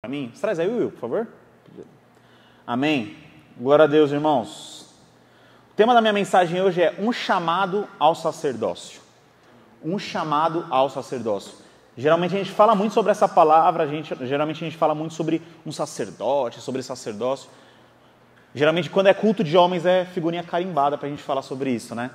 mim. Você traz aí, Will, por favor. Amém. Glória a Deus, irmãos. O tema da minha mensagem hoje é um chamado ao sacerdócio. Um chamado ao sacerdócio. Geralmente a gente fala muito sobre essa palavra, geralmente a gente fala muito sobre um sacerdote, sobre sacerdócio. Geralmente quando é culto de homens é figurinha carimbada para a gente falar sobre isso, né?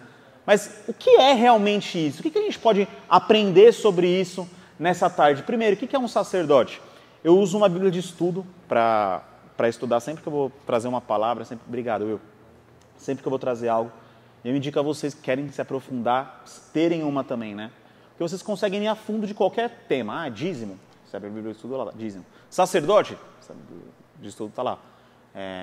Mas o que é realmente isso? O que a gente pode aprender sobre isso nessa tarde? Primeiro, o que é um sacerdote? Eu uso uma Bíblia de estudo para estudar sempre que eu vou trazer uma palavra. Obrigado, Will. Sempre que eu vou trazer algo, eu indico a vocês que querem se aprofundar, terem uma também, né? Porque vocês conseguem ir a fundo de qualquer tema. Dízimo, sabe a Bíblia de estudo lá, dízimo. Sacerdote, sabe, de estudo está lá.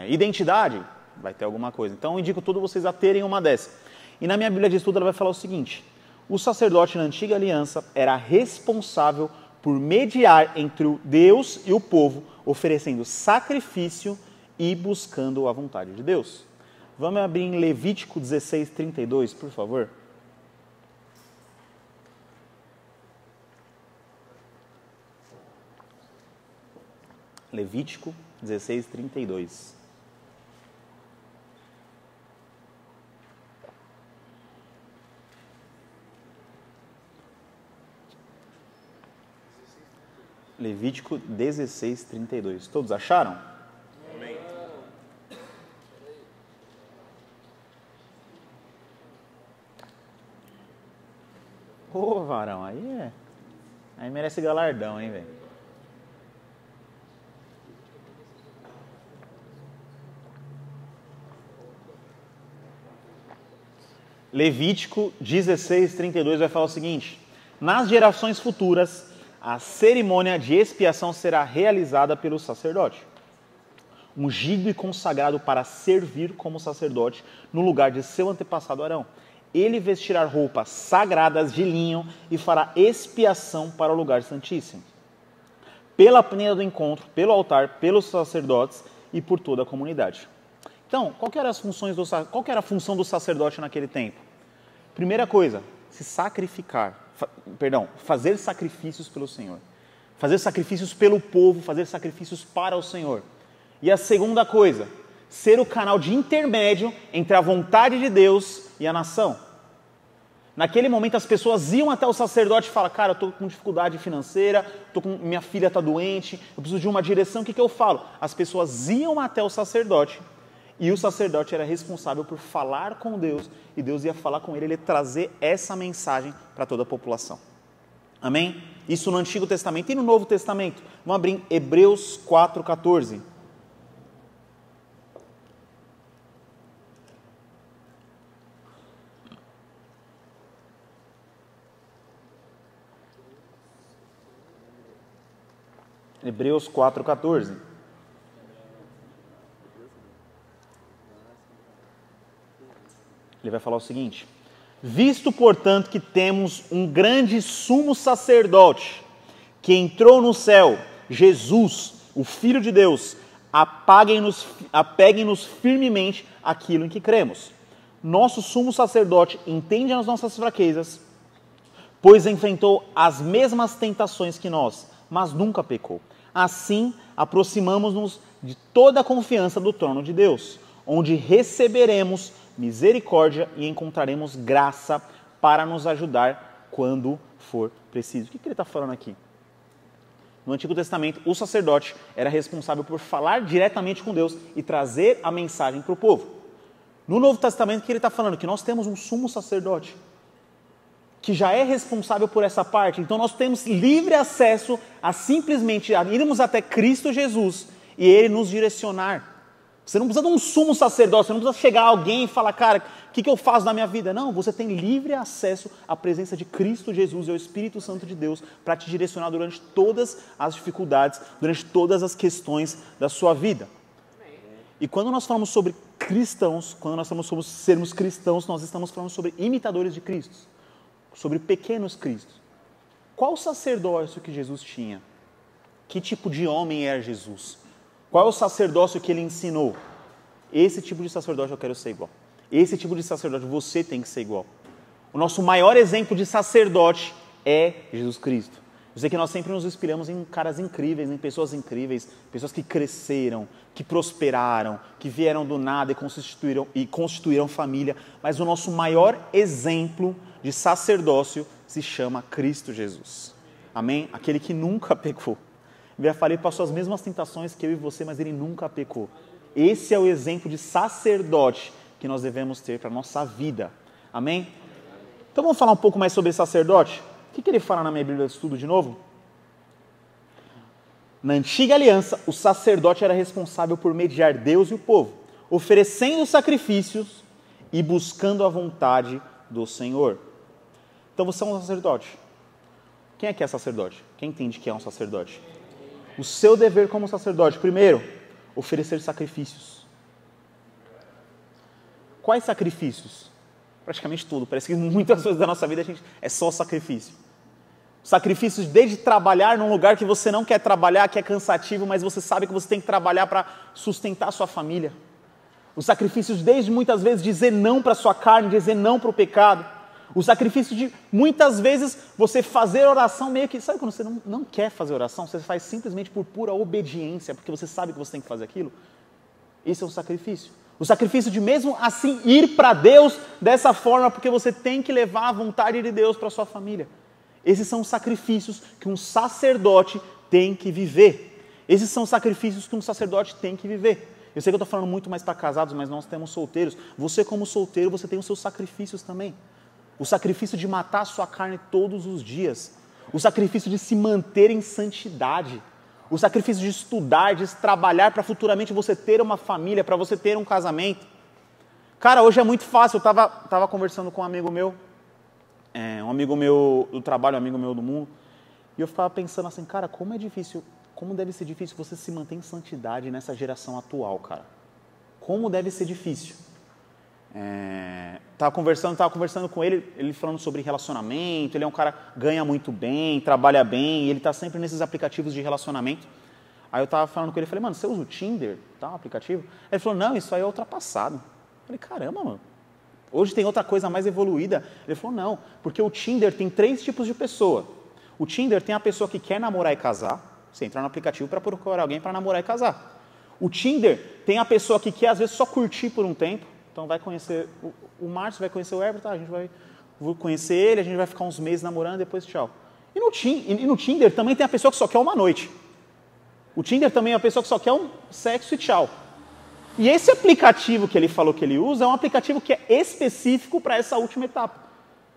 Identidade, vai ter alguma coisa. Então eu indico todos vocês a terem uma dessas. E na minha Bíblia de estudo ela vai falar o seguinte: o sacerdote na antiga aliança era responsável por mediar entre o Deus e o povo, oferecendo sacrifício e buscando a vontade de Deus. Vamos abrir em Levítico 16:32, por favor. Levítico 16:32. Levítico 16:32. Todos acharam? Amém. Ô, varão, aí merece galardão, hein, velho? Levítico 16:32 vai falar o seguinte: nas gerações futuras, a cerimônia de expiação será realizada pelo sacerdote, ungido e consagrado para servir como sacerdote no lugar de seu antepassado Arão. Ele vestirá roupas sagradas de linho e fará expiação para o lugar santíssimo, pela peneira do encontro, pelo altar, pelos sacerdotes e por toda a comunidade. Então, qual que era a função do sacerdote naquele tempo? Primeira coisa, fazer sacrifícios pelo Senhor. Fazer sacrifícios pelo povo, fazer sacrifícios para o Senhor. E a segunda coisa, ser o canal de intermédio entre a vontade de Deus e a nação. Naquele momento as pessoas iam até o sacerdote e falavam: cara, eu estou com dificuldade financeira, minha filha está doente, eu preciso de uma direção, o que eu falo? As pessoas iam até o sacerdote e o sacerdote era responsável por falar com Deus e Deus ia falar com ele, ele ia trazer essa mensagem para toda a população. Amém? Isso no Antigo Testamento e no Novo Testamento. Vamos abrir em Hebreus 4:14. Hebreus 4:14. Ele vai falar o seguinte: visto, portanto, que temos um grande sumo sacerdote que entrou no céu, Jesus, o Filho de Deus, apeguem-nos firmemente àquilo em que cremos. Nosso sumo sacerdote entende as nossas fraquezas, pois enfrentou as mesmas tentações que nós, mas nunca pecou. Assim, aproximamo-nos de toda a confiança do trono de Deus, onde receberemos misericórdia e encontraremos graça para nos ajudar quando for preciso. O que ele está falando aqui? No Antigo Testamento, o sacerdote era responsável por falar diretamente com Deus e trazer a mensagem para o povo. No Novo Testamento, o que ele está falando? Que nós temos um sumo sacerdote que já é responsável por essa parte. Então nós temos livre acesso a simplesmente irmos até Cristo Jesus e Ele nos direcionar. Você não precisa de um sumo sacerdote, você não precisa chegar a alguém e falar: cara, o que eu faço na minha vida? Não, você tem livre acesso à presença de Cristo Jesus e ao Espírito Santo de Deus para te direcionar durante todas as dificuldades, durante todas as questões da sua vida. E quando nós falamos sobre cristãos, quando nós falamos sobre sermos cristãos, nós estamos falando sobre imitadores de Cristo, sobre pequenos cristos. Qual o sacerdócio que Jesus tinha? Que tipo de homem era Jesus? Qual é o sacerdócio que ele ensinou? Esse tipo de sacerdócio eu quero ser igual. Esse tipo de sacerdote você tem que ser igual. O nosso maior exemplo de sacerdote é Jesus Cristo. Eu sei que nós sempre nos inspiramos em caras incríveis, em pessoas incríveis, pessoas que cresceram, que prosperaram, que vieram do nada e constituíram família. Mas o nosso maior exemplo de sacerdócio se chama Cristo Jesus. Amém? Aquele que nunca pecou. Eu falei, passou as mesmas tentações que eu e você, mas ele nunca pecou. Esse é o exemplo de sacerdote que nós devemos ter para a nossa vida. Amém? Então vamos falar um pouco mais sobre sacerdote? O que ele fala na minha Bíblia de Estudo de novo? Na antiga aliança, o sacerdote era responsável por mediar Deus e o povo, oferecendo sacrifícios e buscando a vontade do Senhor. Então você é um sacerdote. Quem é que é sacerdote? Quem entende que é um sacerdote? O seu dever como sacerdote, primeiro, oferecer sacrifícios. Quais sacrifícios? Praticamente tudo. Parece que muitas coisas da nossa vida é só sacrifício. Sacrifícios desde trabalhar num lugar que você não quer trabalhar, que é cansativo, mas você sabe que você tem que trabalhar para sustentar a sua família. Os sacrifícios desde muitas vezes dizer não para a sua carne, dizer não para o pecado. O sacrifício de muitas vezes você fazer oração meio que... Sabe quando você não quer fazer oração? Você faz simplesmente por pura obediência, porque você sabe que você tem que fazer aquilo. Esse é um sacrifício. O sacrifício de mesmo assim ir para Deus dessa forma, porque você tem que levar a vontade de Deus para a sua família. Esses são os sacrifícios que um sacerdote tem que viver. Esses são os sacrifícios que um sacerdote tem que viver. Eu sei que eu estou falando muito mais para casados, mas nós temos solteiros. Você como solteiro, você tem os seus sacrifícios também. O sacrifício de matar a sua carne todos os dias. O sacrifício de se manter em santidade. O sacrifício de estudar, de trabalhar para futuramente você ter uma família, para você ter um casamento. Cara, hoje é muito fácil. Eu estava conversando com um amigo meu do trabalho, um amigo meu do mundo, e eu ficava pensando assim, cara, como deve ser difícil você se manter em santidade nessa geração atual, cara. Como deve ser difícil. Tava conversando com ele falando sobre relacionamento, ele é um cara que ganha muito bem, trabalha bem, e ele está sempre nesses aplicativos de relacionamento. Aí eu estava falando com ele, falei, mano, você usa o Tinder, tá, um aplicativo? Ele falou, não, isso aí é ultrapassado. Eu falei, caramba, mano, hoje tem outra coisa mais evoluída. Ele falou, não, porque o Tinder tem 3 tipos de pessoa. O Tinder tem a pessoa que quer namorar e casar, você entra no aplicativo para procurar alguém para namorar e casar. O Tinder tem a pessoa que quer, às vezes, só curtir por um tempo. Então vai conhecer o Márcio, vai conhecer o Everton, a gente vai conhecer ele, a gente vai ficar uns meses namorando, depois tchau. E no Tinder também tem a pessoa que só quer uma noite. O Tinder também é a pessoa que só quer um sexo e tchau. E esse aplicativo que ele falou que ele usa é um aplicativo que é específico para essa última etapa.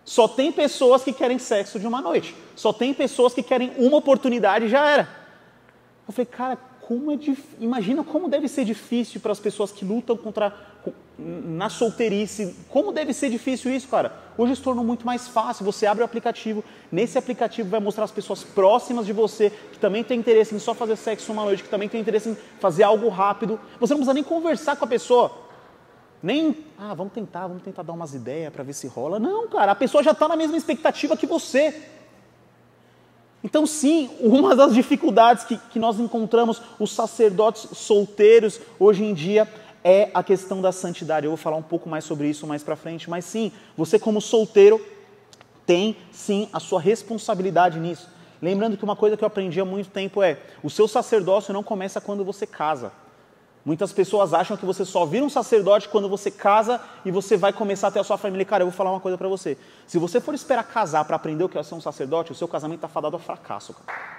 Só tem pessoas que querem sexo de uma noite. Só tem pessoas que querem uma oportunidade e já era. Eu falei, cara, imagina como deve ser difícil para as pessoas que lutam na solteirice. Como deve ser difícil isso, cara? Hoje se tornou muito mais fácil. Você abre o aplicativo, nesse aplicativo vai mostrar as pessoas próximas de você, que também tem interesse em só fazer sexo uma noite, que também tem interesse em fazer algo rápido. Você não precisa nem conversar com a pessoa. Vamos tentar dar umas ideias para ver se rola. Não, cara, a pessoa já está na mesma expectativa que você. Então, sim, uma das dificuldades que nós encontramos, os sacerdotes solteiros hoje em dia, é a questão da santidade. Eu vou falar um pouco mais sobre isso mais para frente, mas sim, você como solteiro tem, sim, a sua responsabilidade nisso. Lembrando que uma coisa que eu aprendi há muito tempo é, o seu sacerdócio não começa quando você casa. Muitas pessoas acham que você só vira um sacerdote quando você casa e você vai começar a ter a sua família. Cara, eu vou falar uma coisa para você. Se você for esperar casar para aprender o que é ser um sacerdote, o seu casamento está fadado ao fracasso, cara.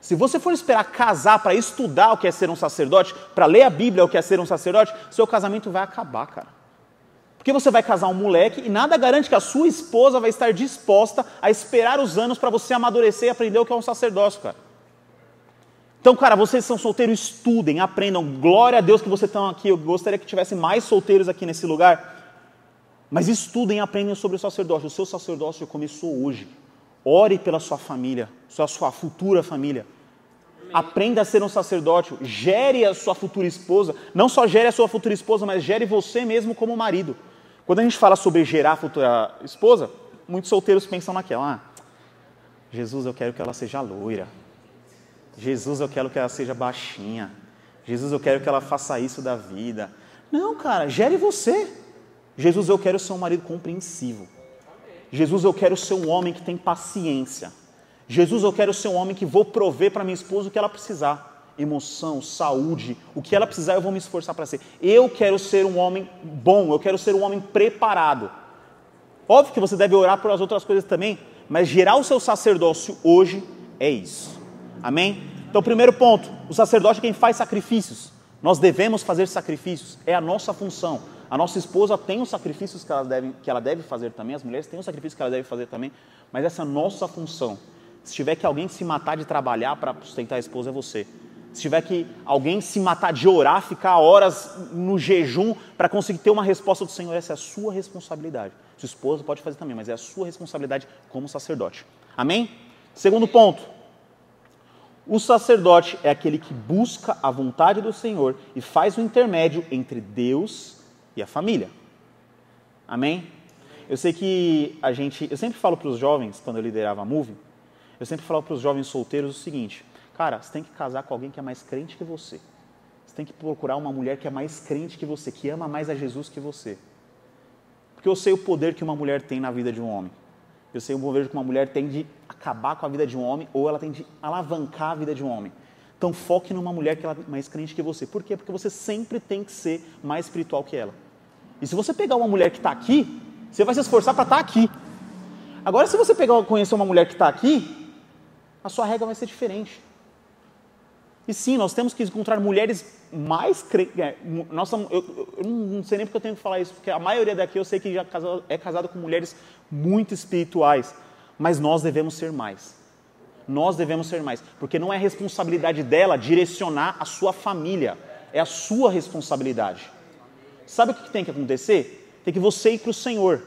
Se você for esperar casar para estudar o que é ser um sacerdote, para ler a Bíblia o que é ser um sacerdote, seu casamento vai acabar, cara. Porque você vai casar um moleque e nada garante que a sua esposa vai estar disposta a esperar os anos para você amadurecer e aprender o que é um sacerdócio, cara. Então, cara, vocês são solteiros, estudem, aprendam. Glória a Deus que vocês estão aqui. Eu gostaria que tivesse mais solteiros aqui nesse lugar. Mas estudem e aprendam sobre o sacerdócio. O seu sacerdócio começou hoje. Ore pela sua família, sua futura família. Aprenda a ser um sacerdote. Gere a sua futura esposa. Não só gere a sua futura esposa, mas gere você mesmo como marido. Quando a gente fala sobre gerar a futura esposa, muitos solteiros pensam naquela. Jesus, eu quero que ela seja loira. Jesus, eu quero que ela seja baixinha. Jesus, eu quero que ela faça isso da vida. Não, cara, gere você. Jesus, eu quero ser um marido compreensivo. Jesus, eu quero ser um homem que tem paciência. Jesus, eu quero ser um homem que vou prover para minha esposa o que ela precisar. Emoção, saúde, o que ela precisar eu vou me esforçar para ser. Eu quero ser um homem bom, eu quero ser um homem preparado. Óbvio que você deve orar por as outras coisas também, mas gerar o seu sacerdócio hoje é isso. Amém? Então, primeiro ponto, o sacerdote é quem faz sacrifícios. Nós devemos fazer sacrifícios, é a nossa função. A nossa esposa tem os sacrifícios que ela deve fazer também, as mulheres têm os sacrifícios que ela deve fazer também, mas essa é a nossa função. Se tiver que alguém se matar de trabalhar para sustentar a esposa, é você. Se tiver que alguém se matar de orar, ficar horas no jejum para conseguir ter uma resposta do Senhor, essa é a sua responsabilidade. Sua esposa pode fazer também, mas é a sua responsabilidade como sacerdote. Amém? Segundo ponto. O sacerdote é aquele que busca a vontade do Senhor e faz o intermédio entre Deus e a família. Amém? Eu sei que eu sempre falo para os jovens, quando eu liderava a Move, eu sempre falo para os jovens solteiros o seguinte: cara, você tem que casar com alguém que é mais crente que você. Você tem que procurar uma mulher que é mais crente que você, que ama mais a Jesus que você. Porque eu sei o poder que uma mulher tem na vida de um homem. Eu sei o poder que uma mulher tem de acabar com a vida de um homem, ou ela tem de alavancar a vida de um homem. Então foque numa mulher que ela é mais crente que você. Por quê? Porque você sempre tem que ser mais espiritual que ela. E se você pegar uma mulher que está aqui, você vai se esforçar para estar aqui. Agora, se você conhecer uma mulher que está aqui, a sua regra vai ser diferente. E sim, nós temos que encontrar mulheres mais crentes. Eu não sei nem porque eu tenho que falar isso, porque a maioria daqui eu sei que já é casado com mulheres muito espirituais. Mas nós devemos ser mais. Nós devemos ser mais. Porque não é responsabilidade dela direcionar a sua família. É a sua responsabilidade. Sabe o que tem que acontecer? Tem que você ir para o Senhor.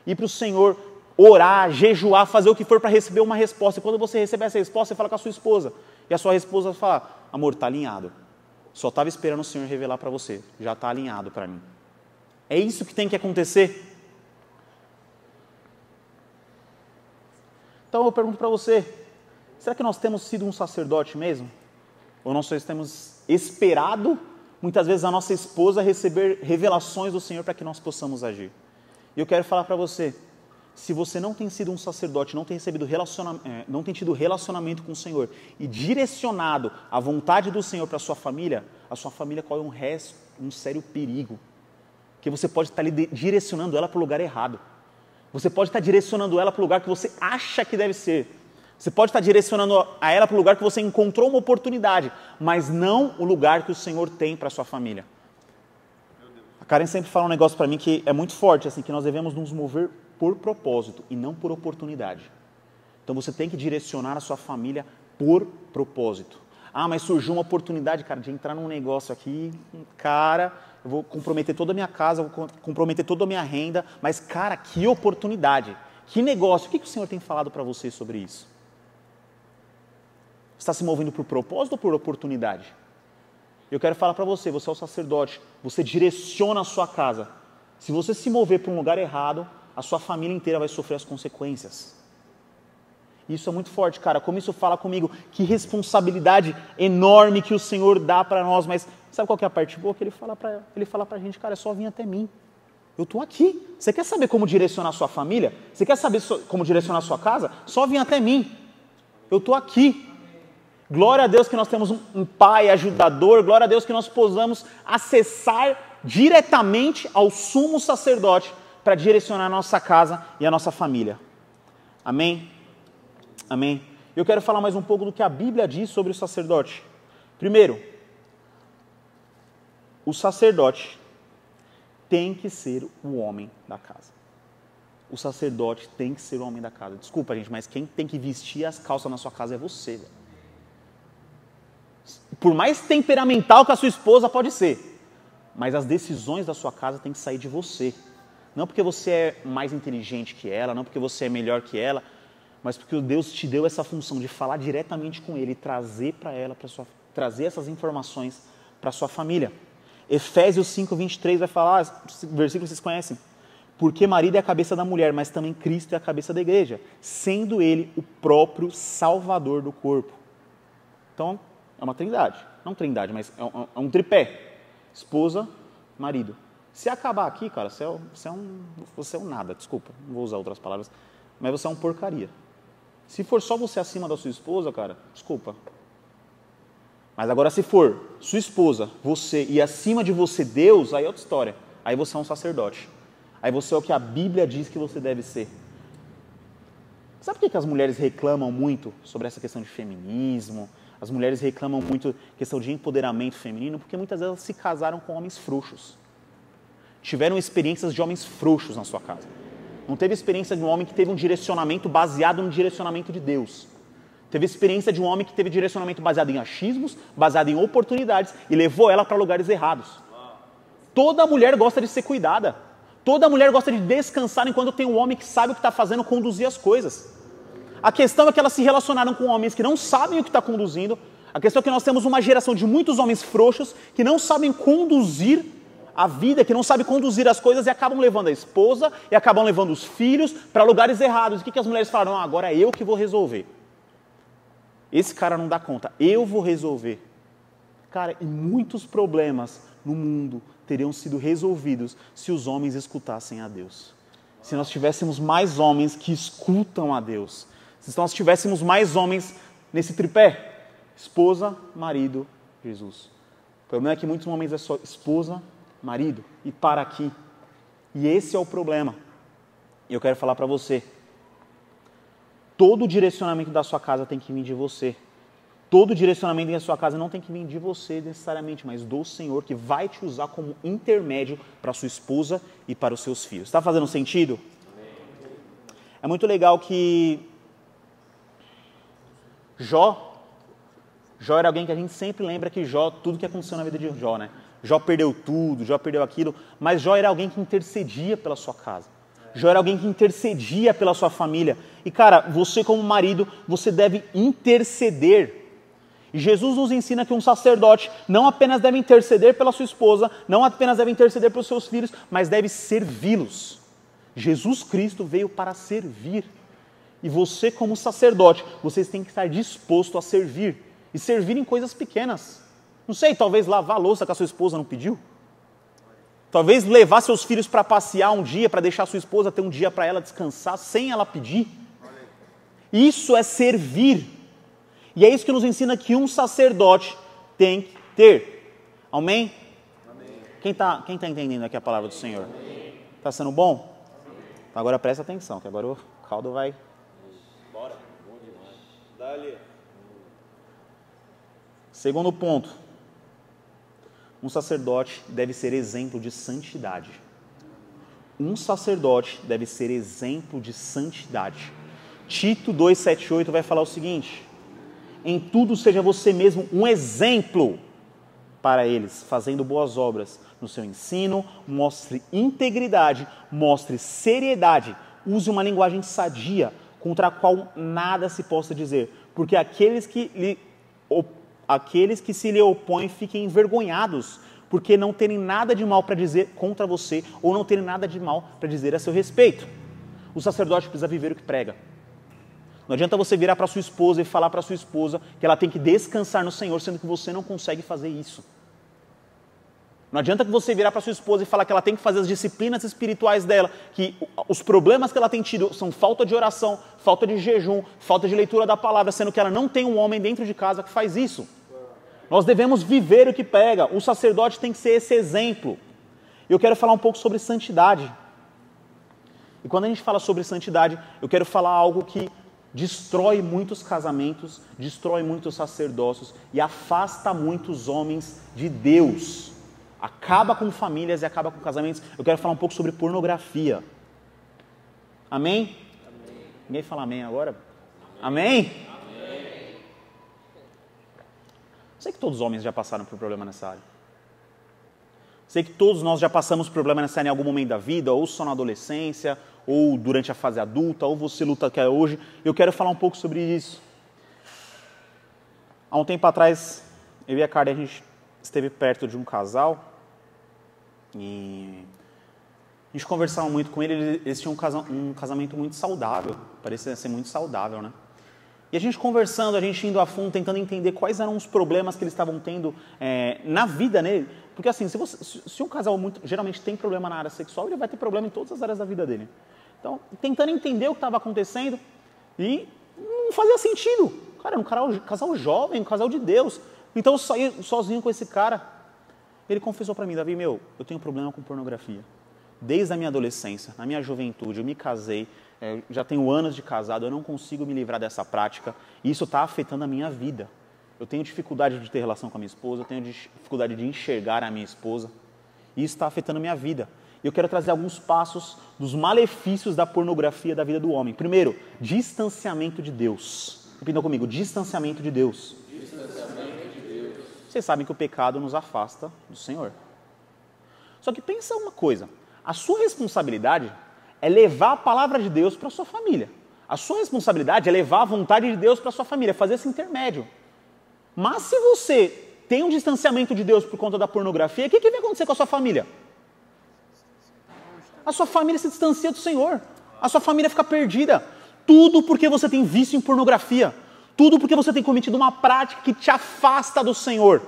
Ir para o Senhor, orar, jejuar, fazer o que for para receber uma resposta. E quando você receber essa resposta, você fala com a sua esposa. E a sua esposa fala: amor, está alinhado. Só estava esperando o Senhor revelar para você. Já está alinhado para mim. É isso que tem que acontecer. Então eu pergunto para você: será que nós temos sido um sacerdote mesmo? Ou nós só temos esperado, muitas vezes, a nossa esposa receber revelações do Senhor para que nós possamos agir? E eu quero falar para você: se você não tem sido um sacerdote, não tem tido relacionamento com o Senhor e direcionado a vontade do Senhor para a sua família corre um sério perigo. Porque você pode estar direcionando ela para o lugar errado. Você pode estar direcionando ela para o lugar que você acha que deve ser. Você pode estar direcionando a ela para o lugar que você encontrou uma oportunidade, mas não o lugar que o Senhor tem para a sua família. A Karen sempre fala um negócio para mim que é muito forte, assim, que nós devemos nos mover por propósito e não por oportunidade. Então você tem que direcionar a sua família por propósito. Ah, mas surgiu uma oportunidade, cara, de entrar num negócio aqui, cara, eu vou comprometer toda a minha casa, vou comprometer toda a minha renda, mas, cara, que oportunidade, que negócio, o que o Senhor tem falado para você sobre isso? Você está se movendo por propósito ou por oportunidade? Eu quero falar para você, você é o sacerdote, você direciona a sua casa. Se você se mover para um lugar errado, a sua família inteira vai sofrer as consequências. Isso é muito forte, cara. Como isso fala comigo, que responsabilidade enorme que o Senhor dá para nós. Mas sabe qual que é a parte boa? Que Ele fala para a gente: cara, é só vir até mim. Eu estou aqui. Você quer saber como direcionar a sua família? Você quer saber como direcionar a sua casa? Só vir até mim. Eu estou aqui. Glória a Deus que nós temos um Pai ajudador. Glória a Deus que nós possamos acessar diretamente ao sumo sacerdote para direcionar a nossa casa e a nossa família. Amém? Amém? Eu quero falar mais um pouco do que a Bíblia diz sobre o sacerdote. Primeiro, o sacerdote tem que ser o homem da casa. O sacerdote tem que ser o homem da casa. Desculpa, gente, mas quem tem que vestir as calças na sua casa é você, velho. Por mais temperamental que a sua esposa pode ser, mas as decisões da sua casa têm que sair de você. Não porque você é mais inteligente que ela, não porque você é melhor que ela, mas porque Deus te deu essa função de falar diretamente com Ele e trazer para ela, trazer essas informações para a sua família. Efésios 5:23 vai falar, versículo que vocês conhecem: porque marido é a cabeça da mulher, mas também Cristo é a cabeça da igreja, sendo Ele o próprio Salvador do corpo. Então, é uma trindade. Não trindade, mas é um tripé. Esposa, marido. Se acabar aqui, cara, você é um nada, desculpa, não vou usar outras palavras, mas você é um porcaria. Se for só você acima da sua esposa, cara, desculpa. Mas agora se for sua esposa, você e acima de você Deus, aí é outra história. Aí você é um sacerdote. Aí você é o que a Bíblia diz que você deve ser. Sabe por que as mulheres reclamam muito sobre essa questão de feminismo? As mulheres reclamam muito questão de empoderamento feminino, porque muitas vezes elas se casaram com homens frouxos. Tiveram experiências de homens frouxos na sua casa. Não teve experiência de um homem que teve um direcionamento baseado no direcionamento de Deus. Teve experiência de um homem que teve direcionamento baseado em achismos, baseado em oportunidades e levou ela para lugares errados. Toda mulher gosta de ser cuidada. Toda mulher gosta de descansar enquanto tem um homem que sabe o que está fazendo conduzir as coisas. A questão é que elas se relacionaram com homens que não sabem o que está conduzindo. A questão é que nós temos uma geração de muitos homens frouxos que não sabem conduzir a vida, que não sabem conduzir as coisas e acabam levando a esposa e acabam levando os filhos para lugares errados. E o que as mulheres falam? Não, agora é eu que vou resolver. Esse cara não dá conta, eu vou resolver. Cara, e muitos problemas no mundo teriam sido resolvidos se os homens escutassem a Deus. Se nós tivéssemos mais homens que escutam a Deus. Se nós tivéssemos mais homens nesse tripé. Esposa, marido, Jesus. O problema é que muitos homens é só esposa, marido e para aqui. E esse é o problema. E eu quero falar para você. Todo o direcionamento da sua casa tem que vir de você. Todo o direcionamento da sua casa não tem que vir de você necessariamente, mas do Senhor que vai te usar como intermédio para sua esposa e para os seus filhos. Está fazendo sentido? É muito legal que Jó era alguém que a gente sempre lembra que tudo que aconteceu na vida de Jó, né? Jó perdeu tudo, Jó perdeu aquilo, mas Jó era alguém que intercedia pela sua casa. Jó era alguém que intercedia pela sua família. E cara, você como marido, você deve interceder. E Jesus nos ensina que um sacerdote não apenas deve interceder pela sua esposa, não apenas deve interceder pelos seus filhos, mas deve servi-los. Jesus Cristo veio para servir. E você como sacerdote, vocês têm que estar disposto a servir. E servir em coisas pequenas. Não sei, talvez lavar a louça que a sua esposa não pediu. Talvez levar seus filhos para passear um dia, para deixar sua esposa ter um dia para ela descansar, sem ela pedir. Isso é servir. E é isso que nos ensina que um sacerdote tem que ter. Amém? Amém. Quem tá entendendo aqui a palavra do Senhor? Está sendo bom? Então agora presta atenção, que agora o caldo vai... Bora. Bom demais. Dá-lhe. Segundo ponto. Um sacerdote deve ser exemplo de santidade. Um sacerdote deve ser exemplo de santidade. Tito 2,7-8 vai falar o seguinte: em tudo seja você mesmo um exemplo para eles, fazendo boas obras. No seu ensino, mostre integridade, mostre seriedade, use uma linguagem sadia, contra a qual nada se possa dizer, porque aqueles que se lhe opõem fiquem envergonhados, porque não terem nada de mal para dizer contra você, ou não terem nada de mal para dizer a seu respeito. O sacerdote precisa viver o que prega. Não adianta você virar para sua esposa e falar para sua esposa que ela tem que descansar no Senhor, sendo que você não consegue fazer isso. Não adianta que você virar para sua esposa e falar que ela tem que fazer as disciplinas espirituais dela, que os problemas que ela tem tido são falta de oração, falta de jejum, falta de leitura da palavra, sendo que ela não tem um homem dentro de casa que faz isso. Nós devemos viver o que prega. O sacerdote tem que ser esse exemplo. Eu quero falar um pouco sobre santidade. E quando a gente fala sobre santidade, eu quero falar algo que destrói muitos casamentos, destrói muitos sacerdócios e afasta muitos homens de Deus. Acaba com famílias e acaba com casamentos. Eu quero falar um pouco sobre pornografia. Amém? Amém. Ninguém fala amém agora? Amém? Amém? Sei que todos os homens já passaram por problema nessa área. Sei que todos nós já passamos por problema nessa área em algum momento da vida, ou só na adolescência, ou durante a fase adulta, ou você luta até hoje. Eu quero falar um pouco sobre isso. Há um tempo atrás, eu e a Karen, a gente esteve perto de um casal e a gente conversava muito com ele. Eles tinham um casamento muito saudável, parecia ser muito saudável, né? E a gente conversando, a gente indo a fundo, tentando entender quais eram os problemas que eles estavam tendo na vida, né? Porque assim, se um casal geralmente tem problema na área sexual, ele vai ter problema em todas as áreas da vida dele. Então, tentando entender o que estava acontecendo, e Não fazia sentido. Cara, era um casal jovem, um casal de Deus. Então eu saí sozinho com esse cara. Ele confessou para mim, Davi, eu tenho problema com pornografia. Desde a minha adolescência, na minha juventude, eu me casei, já tenho anos de casado, eu não consigo me livrar dessa prática. E isso está afetando a minha vida. Eu tenho dificuldade de ter relação com a minha esposa, eu tenho dificuldade de enxergar a minha esposa. E isso está afetando a minha vida. E eu quero trazer alguns passos dos malefícios da pornografia da vida do homem. Primeiro, distanciamento de Deus. Repitam comigo, distanciamento de Deus. Distanciamento de Deus. Vocês sabem que o pecado nos afasta do Senhor. Só que pensa uma coisa, a sua responsabilidade é levar a palavra de Deus para a sua família. A sua responsabilidade é levar a vontade de Deus para a sua família, fazer esse intermédio. Mas se você tem um distanciamento de Deus por conta da pornografia, o que vai acontecer com a sua família? A sua família se distancia do Senhor. A sua família fica perdida. Tudo porque você tem vício em pornografia. Tudo porque você tem cometido uma prática que te afasta do Senhor.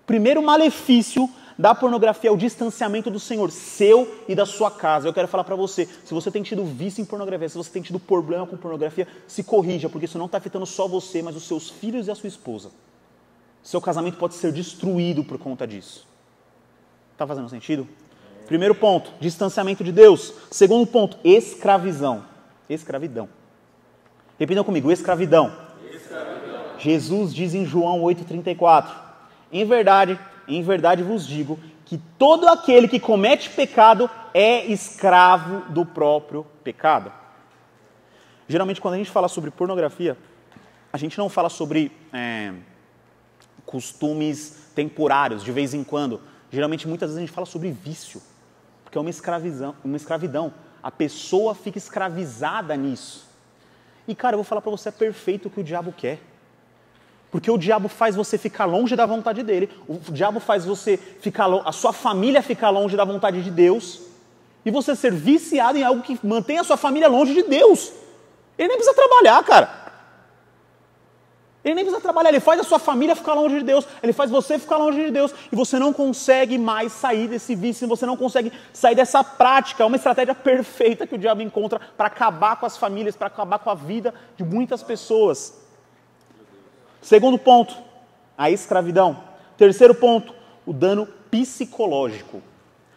O primeiro malefício da pornografia é o distanciamento do Senhor, seu e da sua casa. Eu quero falar para você, se você tem tido vício em pornografia, se você tem tido problema com pornografia, se corrija, porque isso não está afetando só você, mas os seus filhos e a sua esposa. Seu casamento pode ser destruído por conta disso. Está fazendo sentido? Primeiro ponto, distanciamento de Deus. Segundo ponto, escravidão. Repitam comigo, escravidão. Jesus diz em João 8,34, em verdade vos digo que todo aquele que comete pecado é escravo do próprio pecado. Geralmente quando a gente fala sobre pornografia, a gente não fala sobre costumes temporários, de vez em quando. Geralmente muitas vezes a gente fala sobre vício, porque é uma escravidão. A pessoa fica escravizada nisso. E cara, eu vou falar para você, é perfeito o que o diabo quer. Porque o diabo faz você ficar longe da vontade dele. O diabo faz você a sua família ficar longe da vontade de Deus. E você ser viciado em algo que mantém a sua família longe de Deus. Ele nem precisa trabalhar, cara. Ele faz a sua família ficar longe de Deus. Ele faz você ficar longe de Deus. E você não consegue mais sair desse vício. Você não consegue sair dessa prática. É uma estratégia perfeita que o diabo encontra para acabar com as famílias, para acabar com a vida de muitas pessoas. Segundo ponto, a escravidão. Terceiro ponto, o dano psicológico.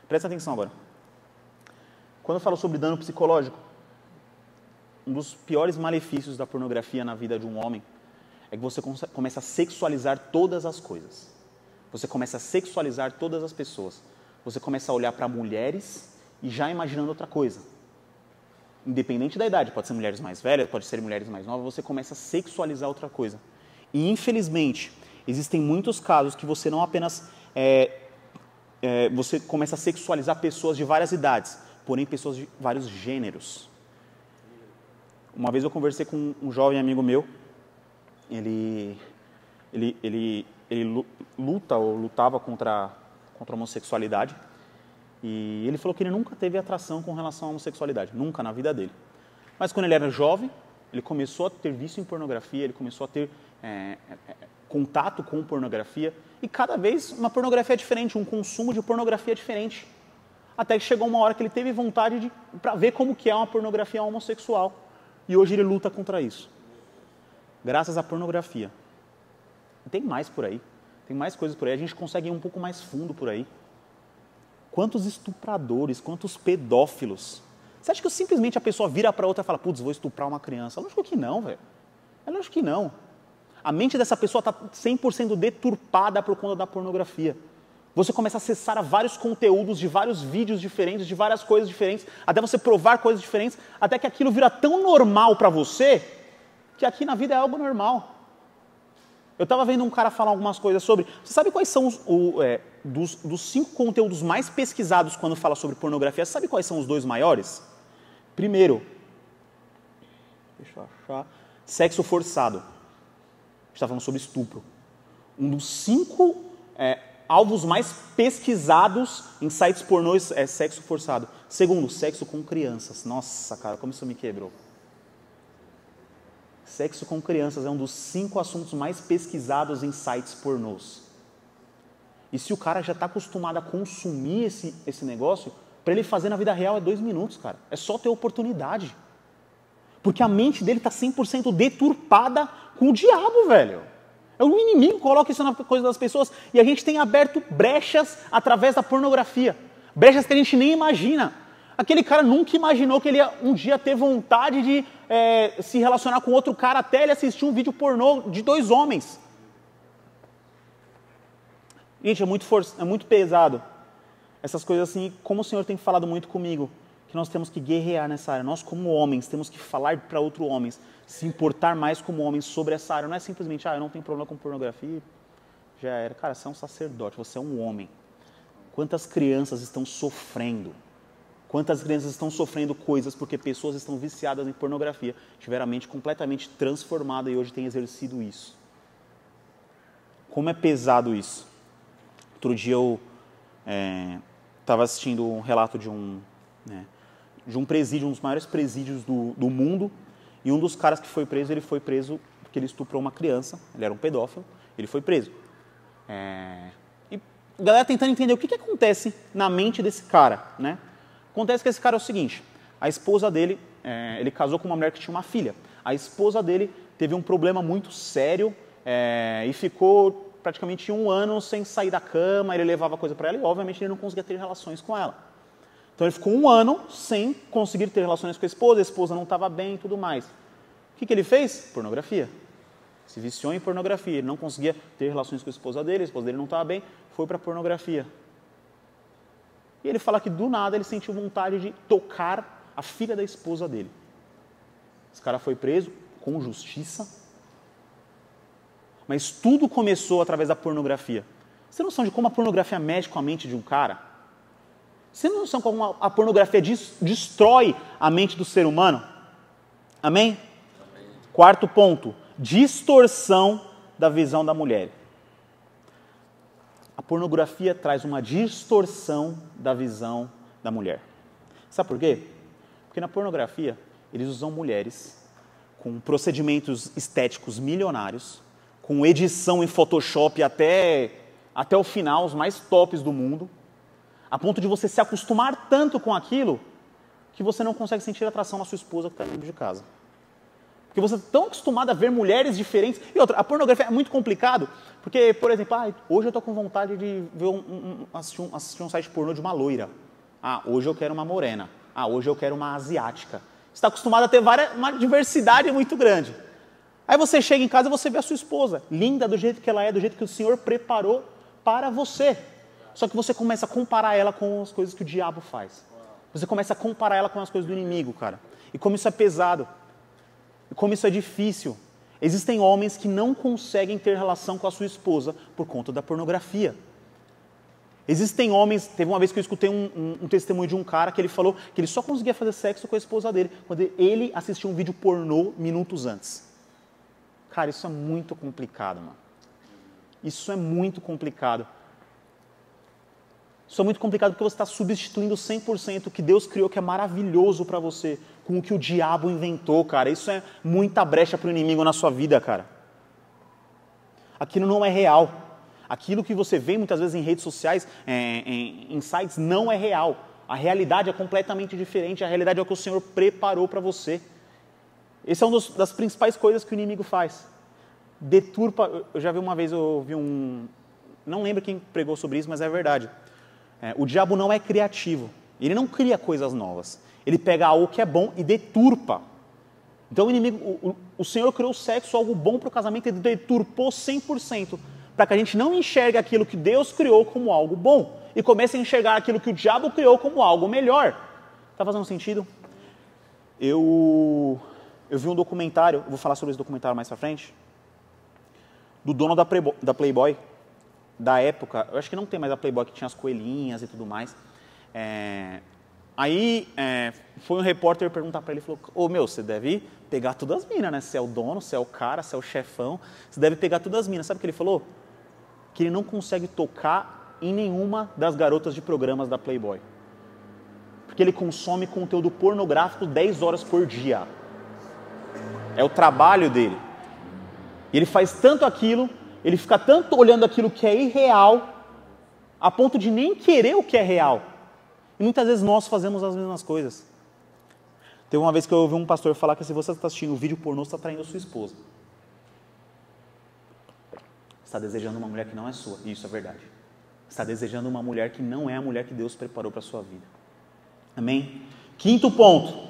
Presta atenção agora. Quando eu falo sobre dano psicológico, um dos piores malefícios da pornografia na vida de um homem é que você começa a sexualizar todas as coisas. Você começa a sexualizar todas as pessoas. Você começa a olhar para mulheres e já imaginando outra coisa. Independente da idade, pode ser mulheres mais velhas, pode ser mulheres mais novas, você começa a sexualizar outra coisa. E infelizmente, existem muitos casos que você não apenas você começa a sexualizar pessoas de várias idades, porém pessoas de vários gêneros. Uma vez eu conversei com um jovem amigo meu, ele lutava contra a homossexualidade, e ele falou que ele nunca teve atração com relação à homossexualidade, nunca na vida dele. Mas quando ele era jovem, ele começou a ter vício em pornografia, ele começou a ter contato com pornografia, e cada vez uma pornografia diferente, um consumo de pornografia diferente. Até que chegou uma hora que ele teve vontade para ver como que é uma pornografia homossexual. E hoje ele luta contra isso. Graças à pornografia. Tem mais por aí. Tem mais coisas por aí. A gente consegue ir um pouco mais fundo por aí. Quantos estupradores, quantos pedófilos. Você acha que simplesmente a pessoa vira para outra e fala, putz, vou estuprar uma criança? Lógico que não, velho. É lógico que não. A mente dessa pessoa está 100% deturpada por conta da pornografia. Você começa a acessar a vários conteúdos, de vários vídeos diferentes, de várias coisas diferentes, até você provar coisas diferentes, até que aquilo vira tão normal para você, que aqui na vida é algo normal. Eu estava vendo um cara falar algumas coisas sobre... Você sabe quais são dos 5 conteúdos mais pesquisados quando fala sobre pornografia? Você sabe quais são os 2 maiores? Primeiro, deixa eu achar... Sexo forçado. A gente está falando sobre estupro. Um dos 5 alvos mais pesquisados em sites pornôs é sexo forçado. Segundo, sexo com crianças. Nossa, cara, como isso me quebrou. Sexo com crianças é um dos 5 assuntos mais pesquisados em sites pornôs. E se o cara já está acostumado a consumir esse negócio, para ele fazer na vida real é 2 minutos, cara. É só ter oportunidade. Porque a mente dele está 100% deturpada com o diabo, velho. É o inimigo que coloca isso na coisa das pessoas. E a gente tem aberto brechas através da pornografia. Brechas que a gente nem imagina. Aquele cara nunca imaginou que ele ia um dia ter vontade de se relacionar com outro cara até ele assistir um vídeo pornô de 2 homens. Gente, é muito pesado. Essas coisas assim, como o Senhor tem falado muito comigo, que nós temos que guerrear nessa área. Nós, como homens, temos que falar para outros homens, se importar mais como homens sobre essa área. Não é simplesmente, eu não tenho problema com pornografia, já era. Cara, você é um sacerdote, você é um homem. Quantas crianças estão sofrendo? Quantas crianças estão sofrendo coisas porque pessoas estão viciadas em pornografia, tiveram a mente completamente transformada e hoje têm exercido isso. Como é pesado isso? Outro dia eu estava assistindo um relato de um presídio, um dos maiores presídios do mundo, e um dos caras que foi preso, ele foi preso porque ele estuprou uma criança, ele era um pedófilo, ele foi preso. E a galera tentando entender o que acontece na mente desse cara, né? Acontece que esse cara é o seguinte, a esposa dele, ele casou com uma mulher que tinha uma filha, a esposa dele teve um problema muito sério e ficou praticamente 1 ano sem sair da cama, ele levava coisa para ela e obviamente ele não conseguia ter relações com ela. Então ele ficou 1 ano sem conseguir ter relações com a esposa não estava bem e tudo mais. O que ele fez? Pornografia. Se viciou em pornografia, ele não conseguia ter relações com a esposa dele não estava bem, foi para pornografia. E ele fala que do nada ele sentiu vontade de tocar a filha da esposa dele. Esse cara foi preso com justiça, mas tudo começou através da pornografia. Você tem noção de como a pornografia mexe com a mente de um cara? Você tem noção de como a pornografia destrói a mente do ser humano? Amém? Amém. 4º ponto, distorção da visão da mulher. A pornografia traz uma distorção da visão da mulher. Sabe por quê? Porque na pornografia, eles usam mulheres com procedimentos estéticos milionários, com edição em Photoshop até o final, os mais tops do mundo, a ponto de você se acostumar tanto com aquilo que você não consegue sentir atração na sua esposa que está dentro de casa. Porque você está tão acostumado a ver mulheres diferentes. E outra, a pornografia é muito complicado, porque, por exemplo, hoje eu estou com vontade de ver assistir um site pornô de uma loira. Hoje eu quero uma morena. Hoje eu quero uma asiática. Você está acostumado a ter uma diversidade muito grande. Aí você chega em casa e você vê a sua esposa, linda do jeito que ela é, do jeito que o Senhor preparou para você. Só que você começa a comparar ela com as coisas que o diabo faz. Você começa a comparar ela com as coisas do inimigo, cara. E como isso é pesado. E como isso é difícil. Existem homens que não conseguem ter relação com a sua esposa por conta da pornografia. Existem homens, teve uma vez que eu escutei um testemunho de um cara que ele falou que ele só conseguia fazer sexo com a esposa dele quando ele assistia um vídeo pornô minutos antes. Cara, isso é muito complicado, mano. Isso é muito complicado. Isso é muito complicado porque você está substituindo 100% o que Deus criou, que é maravilhoso para você, com o que o diabo inventou, cara. Isso é muita brecha para o inimigo na sua vida, cara. Aquilo não é real. Aquilo que você vê muitas vezes em redes sociais, em sites, não é real. A realidade é completamente diferente. A realidade é o que o Senhor preparou para você. Essa é uma das principais coisas que o inimigo faz. Deturpa. Eu já vi uma vez, não lembro quem pregou sobre isso, mas é verdade. O diabo não é criativo. Ele não cria coisas novas. Ele pega algo que é bom e deturpa. Então o inimigo, o Senhor criou o sexo, algo bom para o casamento, e deturpou 100%, para que a gente não enxergue aquilo que Deus criou como algo bom, e comece a enxergar aquilo que o diabo criou como algo melhor. Está fazendo sentido? Eu vi um documentário, eu vou falar sobre esse documentário mais para frente, do dono da Playboy, da época, eu acho que não tem mais a Playboy, que tinha as coelhinhas e tudo mais. Foi um repórter perguntar para ele, falou, você deve pegar todas as minas, né? Você é o dono, você é o cara, você é o chefão, você deve pegar todas as minas. Sabe o que ele falou? Que ele não consegue tocar em nenhuma das garotas de programas da Playboy. Porque ele consome conteúdo pornográfico 10 horas por dia. É o trabalho dele. E ele faz tanto aquilo, ele fica tanto olhando aquilo que é irreal, a ponto de nem querer o que é real. E muitas vezes nós fazemos as mesmas coisas. Teve uma vez que eu ouvi um pastor falar que se você está assistindo um vídeo pornô, você está traindo a sua esposa. Você está desejando uma mulher que não é sua. Isso é verdade. Você está desejando uma mulher que não é a mulher que Deus preparou para a sua vida. Amém? Quinto ponto.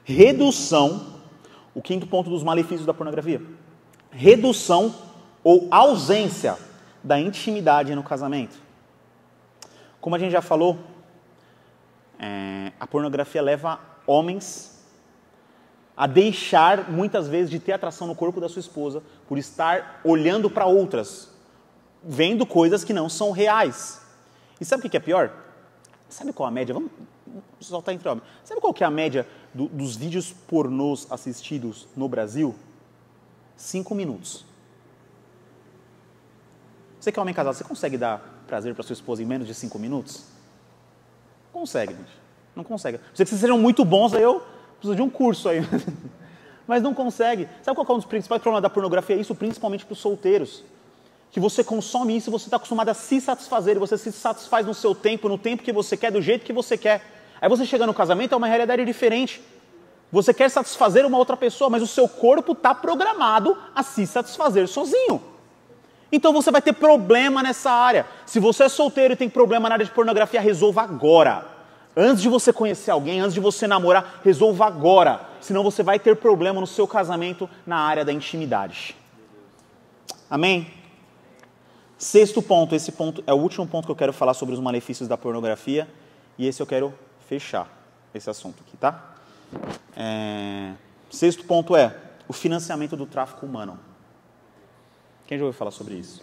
Redução. O quinto ponto dos malefícios da pornografia. Redução ou ausência da intimidade no casamento. Como a gente já falou, a pornografia leva homens a deixar, muitas vezes, de ter atração no corpo da sua esposa por estar olhando para outras, vendo coisas que não são reais. E sabe o que é pior? Sabe qual a média? Vamos soltar entre homens. Sabe qual que é a média dos vídeos pornôs assistidos no Brasil? 5 minutos. Você que é homem casado, você consegue dar prazer para sua esposa em menos de 5 minutos? Consegue, gente. Não consegue. Se vocês sejam muito bons, aí eu preciso de um curso aí. Mas não consegue. Sabe qual é um dos principais problemas da pornografia? Isso principalmente para os solteiros. Que você consome isso e você está acostumado a se satisfazer. E você se satisfaz no seu tempo, no tempo que você quer, do jeito que você quer. Aí você chega no casamento, é uma realidade diferente. Você quer satisfazer uma outra pessoa, mas o seu corpo está programado a se satisfazer sozinho. Então você vai ter problema nessa área. Se você é solteiro e tem problema na área de pornografia, resolva agora. Antes de você conhecer alguém, antes de você namorar, resolva agora. Senão você vai ter problema no seu casamento na área da intimidade. Amém? Sexto ponto, esse ponto é o último ponto que eu quero falar sobre os malefícios da pornografia. E esse eu quero fechar, esse assunto aqui, tá? Sexto ponto é o financiamento do tráfico humano. Quem já ouviu falar sobre isso?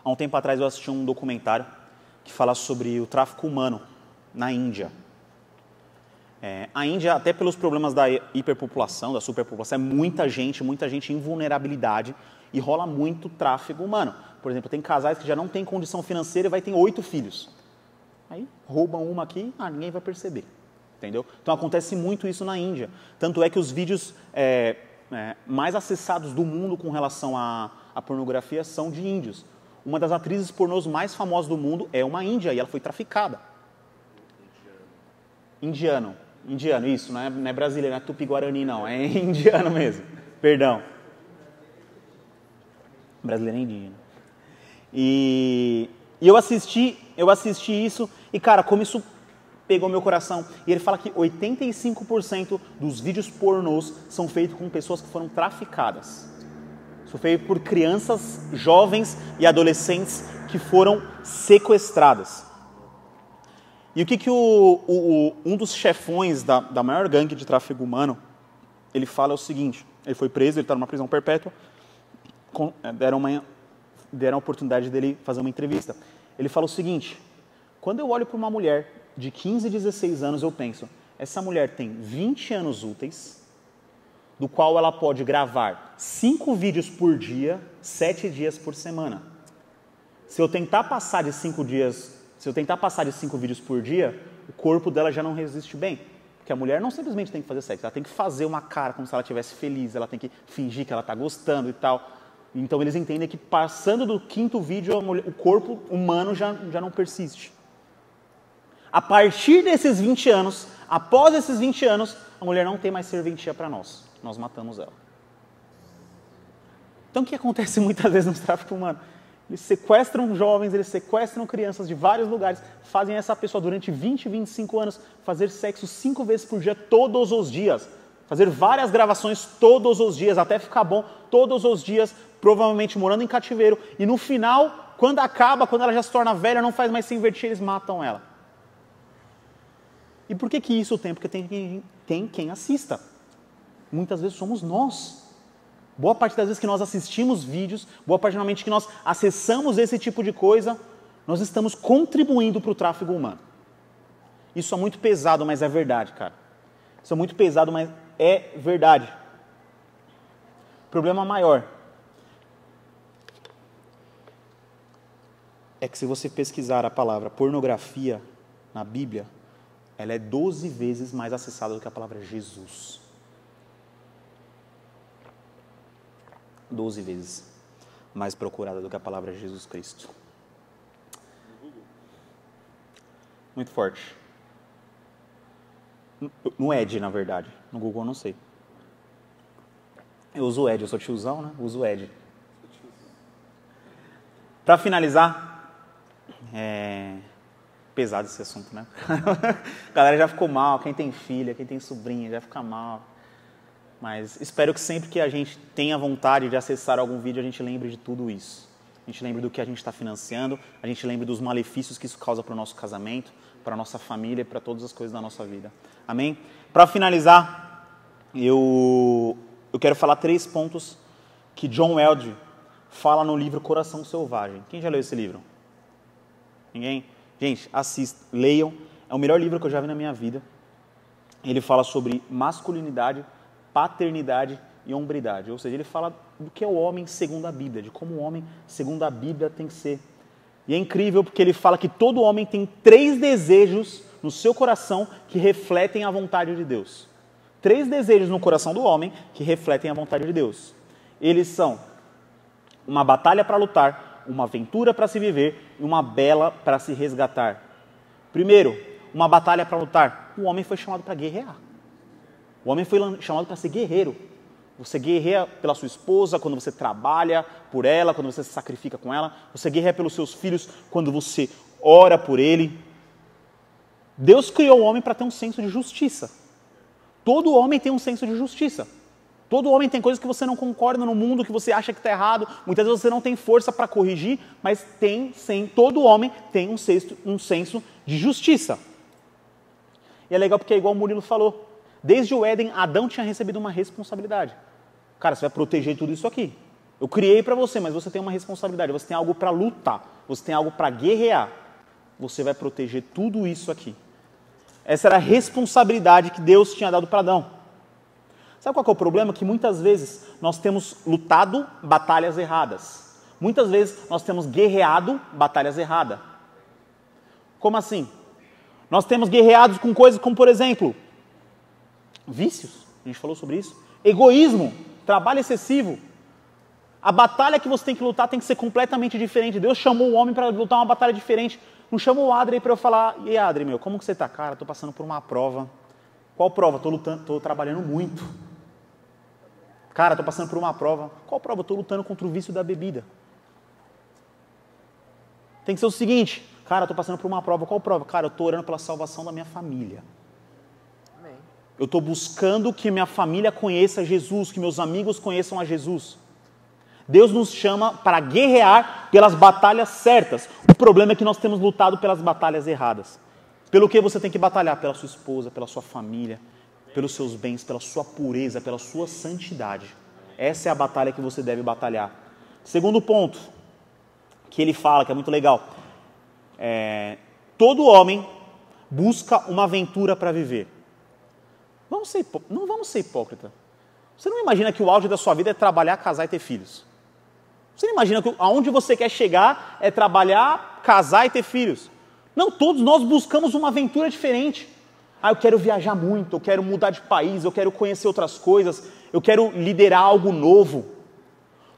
Há um tempo atrás eu assisti um documentário que fala sobre o tráfico humano na Índia. A Índia, até pelos problemas da hiperpopulação, da superpopulação, é muita gente em vulnerabilidade e rola muito tráfico humano. Por exemplo, tem casais que já não têm condição financeira e vai ter 8 filhos. Aí roubam uma aqui, ninguém vai perceber. Entendeu? Então acontece muito isso na Índia. Tanto é que os vídeos mais acessados do mundo com relação à pornografia são de índios. Uma das atrizes pornôs mais famosas do mundo é uma índia e ela foi traficada. Indiano, isso, não é brasileiro, não é tupi-guarani não, é indiano mesmo, perdão. Brasileiro é indígena. E eu assisti isso e, cara, como isso pegou meu coração. E ele fala que 85% dos vídeos pornôs são feitos com pessoas que foram traficadas. Isso foi feito por crianças, jovens e adolescentes que foram sequestradas. E o que um dos chefões da maior gangue de tráfico humano, ele fala é o seguinte, ele foi preso, ele está numa prisão perpétua, deram a oportunidade dele fazer uma entrevista. Ele fala o seguinte, quando eu olho para uma mulher de 15, 16 anos, eu penso, essa mulher tem 20 anos úteis, do qual ela pode gravar 5 vídeos por dia, 7 dias por semana. Se eu tentar passar de 5 vídeos por dia, o corpo dela já não resiste bem. Porque a mulher não simplesmente tem que fazer sexo, ela tem que fazer uma cara como se ela estivesse feliz, ela tem que fingir que ela está gostando e tal. Então eles entendem que passando do 5º vídeo, o corpo humano já não persiste. A partir desses 20 anos, após esses 20 anos, a mulher não tem mais serventia para nós. Nós matamos ela. Então o que acontece muitas vezes no tráfico humano? Eles sequestram jovens, eles sequestram crianças de vários lugares, fazem essa pessoa durante 20, 25 anos fazer sexo 5 vezes por dia, todos os dias. Fazer várias gravações todos os dias, até ficar bom, todos os dias, provavelmente morando em cativeiro. E no final, quando ela já se torna velha, não faz mais se invertir, eles matam ela. E por que isso tem? Porque tem quem assista. Muitas vezes somos nós. Boa parte das vezes que nós assistimos vídeos, boa parte da mente que nós acessamos esse tipo de coisa, nós estamos contribuindo para o tráfego humano. Isso é muito pesado, mas é verdade, cara. Isso é muito pesado, mas é verdade. O problema maior é que se você pesquisar a palavra pornografia na Bíblia, ela é 12 vezes mais acessada do que a palavra Jesus. 12 vezes mais procurada do que a palavra Jesus Cristo. Muito forte. No Edge, na verdade. No Google eu não sei. Eu uso o Edge, eu sou tiozão, né? Eu uso o Edge. Para finalizar, pesado esse assunto, né? A galera já ficou mal, quem tem filha, quem tem sobrinha, já fica mal. Mas espero que sempre que a gente tenha vontade de acessar algum vídeo, a gente lembre de tudo isso. A gente lembre do que a gente está financiando, a gente lembre dos malefícios que isso causa para o nosso casamento, para a nossa família e para todas as coisas da nossa vida. Amém? Para finalizar, eu quero falar 3 pontos que John Eldredge fala no livro Coração Selvagem. Quem já leu esse livro? Ninguém? Gente, assistam, leiam. É o melhor livro que eu já vi na minha vida. Ele fala sobre masculinidade, paternidade e hombridade. Ou seja, ele fala do que é o homem segundo a Bíblia, de como o homem segundo a Bíblia tem que ser. E é incrível porque ele fala que todo homem tem 3 desejos no seu coração que refletem a vontade de Deus. 3 desejos no coração do homem que refletem a vontade de Deus. Eles são uma batalha para lutar, uma aventura para se viver e uma bela para se resgatar. Primeiro, uma batalha para lutar. O homem foi chamado para guerrear. O homem foi chamado para ser guerreiro. Você guerreia pela sua esposa quando você trabalha por ela, quando você se sacrifica com ela. Você guerreia pelos seus filhos quando você ora por ele. Deus criou o homem para ter um senso de justiça. Todo homem tem um senso de justiça. Todo homem tem coisas que você não concorda no mundo, que você acha que está errado. Muitas vezes você não tem força para corrigir, mas todo homem tem um senso de justiça. E é legal porque é igual o Murilo falou. Desde o Éden, Adão tinha recebido uma responsabilidade. Cara, você vai proteger tudo isso aqui. Eu criei para você, mas você tem uma responsabilidade. Você tem algo para lutar. Você tem algo para guerrear. Você vai proteger tudo isso aqui. Essa era a responsabilidade que Deus tinha dado para Adão. Sabe qual que é o problema? Que muitas vezes nós temos lutado batalhas erradas. Muitas vezes nós temos guerreado batalhas erradas. Como assim? Nós temos guerreado com coisas como, por exemplo, vícios. A gente falou sobre isso. Egoísmo, trabalho excessivo. A batalha que você tem que lutar tem que ser completamente diferente. Deus chamou o homem para lutar uma batalha diferente. Não chamou o Adri para eu falar, e aí, Adri, como que você está? Cara, estou passando por uma prova. Qual prova? Estou lutando, estou trabalhando muito. Cara, estou passando por uma prova. Qual prova? Estou lutando contra o vício da bebida. Tem que ser o seguinte, cara, estou passando por uma prova. Qual prova? Cara, eu estou orando pela salvação da minha família. Amém. Eu estou buscando que minha família conheça Jesus, que meus amigos conheçam a Jesus. Deus nos chama para guerrear pelas batalhas certas. O problema é que nós temos lutado pelas batalhas erradas. Pelo que você tem que batalhar? Pela sua esposa, pela sua família, pelos seus bens, pela sua pureza, pela sua santidade. Essa é a batalha que você deve batalhar. Segundo ponto, que ele fala, que é muito legal. Todo homem busca uma aventura para viver. Não vamos ser hipócritas. Você não imagina que o auge da sua vida é trabalhar, casar e ter filhos. Você não imagina que aonde você quer chegar é trabalhar, casar e ter filhos. Não, todos nós buscamos uma aventura diferente. Eu quero viajar muito, eu quero mudar de país, eu quero conhecer outras coisas, eu quero liderar algo novo.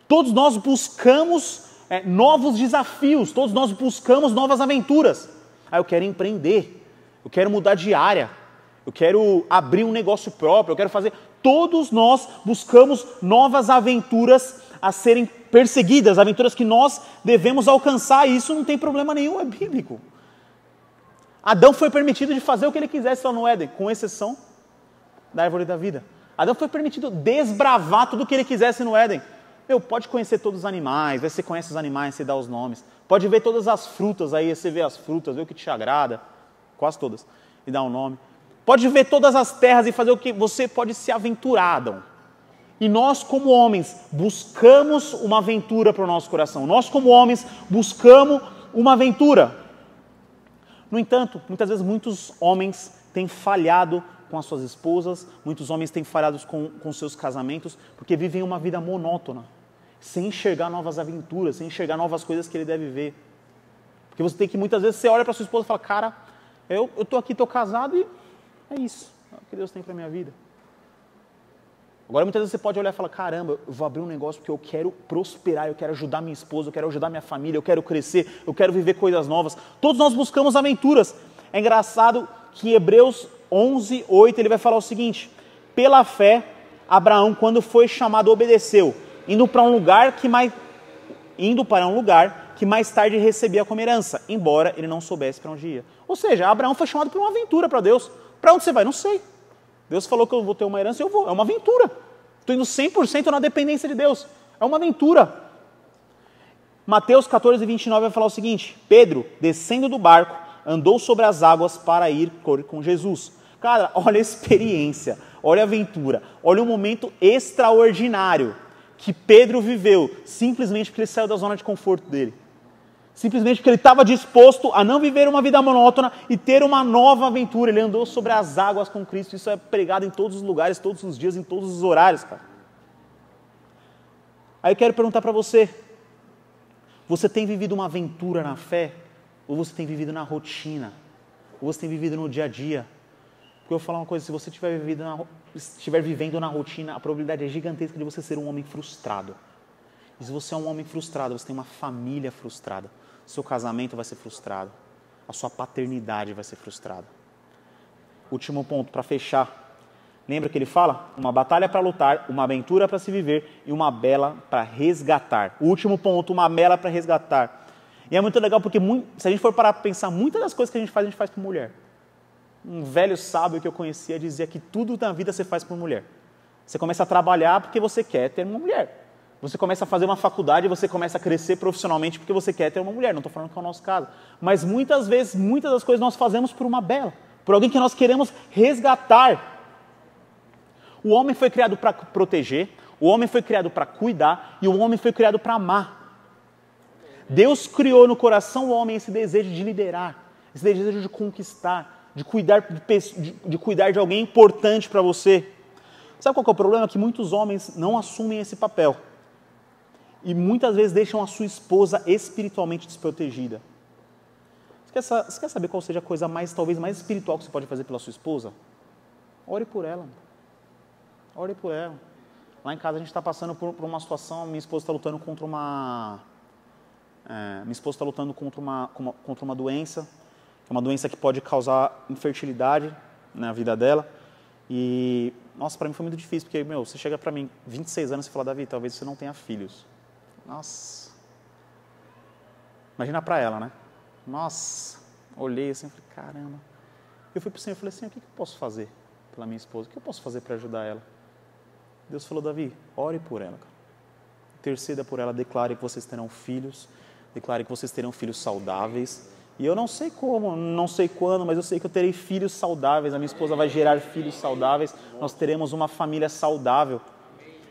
Todos nós buscamos novos desafios, todos nós buscamos novas aventuras. Eu quero empreender, eu quero mudar de área, eu quero abrir um negócio próprio, eu quero fazer... Todos nós buscamos novas aventuras a serem perseguidas, aventuras que nós devemos alcançar, e isso não tem problema nenhum, é bíblico. Adão foi permitido de fazer o que ele quisesse lá no Éden, com exceção da árvore da vida. Adão foi permitido desbravar tudo o que ele quisesse no Éden. Pode conhecer todos os animais, aí você conhece os animais, você dá os nomes. Pode ver todas as frutas, aí você vê as frutas, vê o que te agrada, quase todas, e dá um nome. Pode ver todas as terras e fazer o que você pode se aventurar, Adão. E nós, como homens, buscamos uma aventura para o nosso coração. Nós, como homens, buscamos uma aventura. No entanto, muitas vezes muitos homens têm falhado com as suas esposas, muitos homens têm falhado com seus casamentos, porque vivem uma vida monótona, sem enxergar novas aventuras, sem enxergar novas coisas que ele deve ver. Porque você tem que, muitas vezes, você olha para sua esposa e fala, cara, eu estou aqui, estou casado e é isso, é o que Deus tem para a minha vida. Agora, muitas vezes você pode olhar e falar, caramba, eu vou abrir um negócio porque eu quero prosperar, eu quero ajudar minha esposa, eu quero ajudar minha família, eu quero crescer, eu quero viver coisas novas. Todos nós buscamos aventuras. É engraçado que Hebreus 11, 8, ele vai falar o seguinte: pela fé, Abraão, quando foi chamado, obedeceu, indo para um lugar que mais tarde recebia como herança, embora ele não soubesse para onde ia. Ou seja, Abraão foi chamado para uma aventura para Deus. Para onde você vai? Não sei. Deus falou que eu vou ter uma herança e eu vou. É uma aventura. Estou indo 100% na dependência de Deus. É uma aventura. Mateus 14, 29 vai falar o seguinte: Pedro, descendo do barco, andou sobre as águas para ir com Jesus. Cara, olha a experiência, olha a aventura, olha o momento extraordinário que Pedro viveu, simplesmente porque ele saiu da zona de conforto dele. Simplesmente porque ele estava disposto a não viver uma vida monótona e ter uma nova aventura. Ele andou sobre as águas com Cristo. Isso é pregado em todos os lugares, todos os dias, em todos os horários, cara. Aí eu quero perguntar para você: você tem vivido uma aventura na fé? Ou você tem vivido na rotina? Ou você tem vivido no dia a dia? Porque eu vou falar uma coisa: se você estiver vivendo na rotina, a probabilidade é gigantesca de você ser um homem frustrado. E se você é um homem frustrado, você tem uma família frustrada. Seu casamento vai ser frustrado. A sua paternidade vai ser frustrada. Último ponto, para fechar. Lembra que ele fala? Uma batalha para lutar, uma aventura para se viver e uma bela para resgatar. O último ponto, uma bela para resgatar. E é muito legal porque, se a gente for parar para pensar, muitas das coisas que a gente faz por mulher. Um velho sábio que eu conhecia dizia que tudo na vida você faz por mulher. Você começa a trabalhar porque você quer ter uma mulher. Você começa a fazer uma faculdade e você começa a crescer profissionalmente porque você quer ter uma mulher. Não estou falando que é o nosso caso. Mas muitas vezes, muitas das coisas nós fazemos por uma bela. Por alguém que nós queremos resgatar. O homem foi criado para proteger. O homem foi criado para cuidar. E o homem foi criado para amar. Deus criou no coração do homem esse desejo de liderar. Esse desejo de conquistar. De cuidar de alguém importante para você. Sabe qual que é o problema? Que muitos homens não assumem esse papel. E muitas vezes deixam a sua esposa espiritualmente desprotegida. Você quer saber qual seja a coisa talvez mais espiritual que você pode fazer pela sua esposa? Ore por ela. Ore por ela. Lá em casa a gente está passando por uma situação, minha esposa está lutando contra uma doença, que é uma doença que pode causar infertilidade na vida dela. E, nossa, para mim foi muito difícil, porque, você chega para mim, 26 anos, e fala: Davi, talvez você não tenha filhos. Nossa. Imagina para ela, né? Nossa. Olhei assim e falei: caramba. Eu fui para o Senhor e falei assim: o que eu posso fazer pela minha esposa? O que eu posso fazer para ajudar ela? Deus falou: Davi, ore por ela. Interceda por ela, declare que vocês terão filhos, declare que vocês terão filhos saudáveis. E eu não sei como, não sei quando, mas eu sei que eu terei filhos saudáveis, a minha esposa vai gerar filhos saudáveis, nós teremos uma família saudável.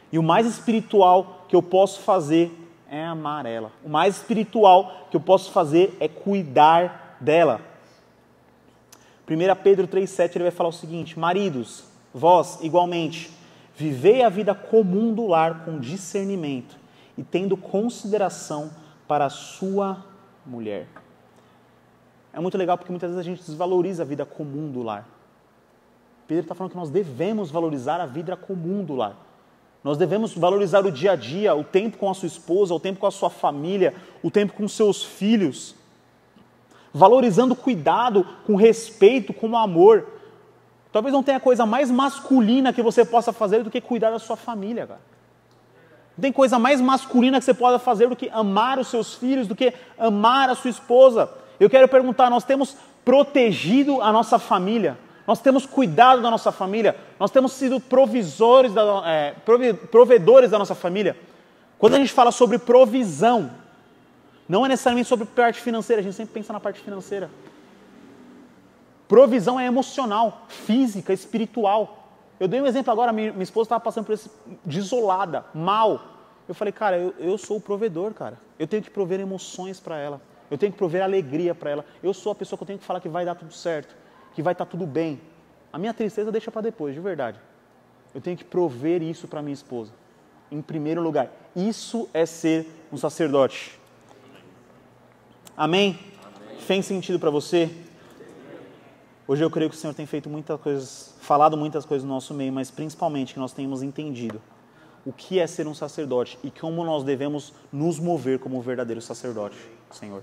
E o mais espiritual que eu posso fazer é amar ela. O mais espiritual que eu posso fazer é cuidar dela. 1 Pedro 3,7 ele vai falar o seguinte: maridos, vós igualmente, vivei a vida comum do lar com discernimento e tendo consideração para a sua mulher. É muito legal porque muitas vezes a gente desvaloriza a vida comum do lar. Pedro está falando que nós devemos valorizar a vida comum do lar. Nós devemos valorizar o dia a dia, o tempo com a sua esposa, o tempo com a sua família, o tempo com seus filhos. Valorizando o cuidado, com respeito, com amor. Talvez não tenha coisa mais masculina que você possa fazer do que cuidar da sua família, cara. Não tem coisa mais masculina que você possa fazer do que amar os seus filhos, do que amar a sua esposa. Eu quero perguntar: nós temos protegido a nossa família? Nós temos cuidado da nossa família? Nós temos sido provedores da nossa família? Quando a gente fala sobre provisão, não é necessariamente sobre parte financeira, a gente sempre pensa na parte financeira. Provisão é emocional, física, espiritual. Eu dei um exemplo agora, minha esposa estava passando por isso, desolada, mal. Eu falei: cara, eu sou o provedor, cara. Eu tenho que prover emoções para ela. Eu tenho que prover alegria para ela. Eu sou a pessoa que eu tenho que falar que vai dar tudo certo, que vai estar tudo bem. A minha tristeza deixa para depois, de verdade. Eu tenho que prover isso para minha esposa, em primeiro lugar. Isso é ser um sacerdote. Amém? Fez sentido para você? Hoje eu creio que o Senhor tem feito muitas coisas, falado muitas coisas no nosso meio, mas principalmente que nós tenhamos entendido o que é ser um sacerdote e como nós devemos nos mover como um verdadeiro sacerdote, Senhor.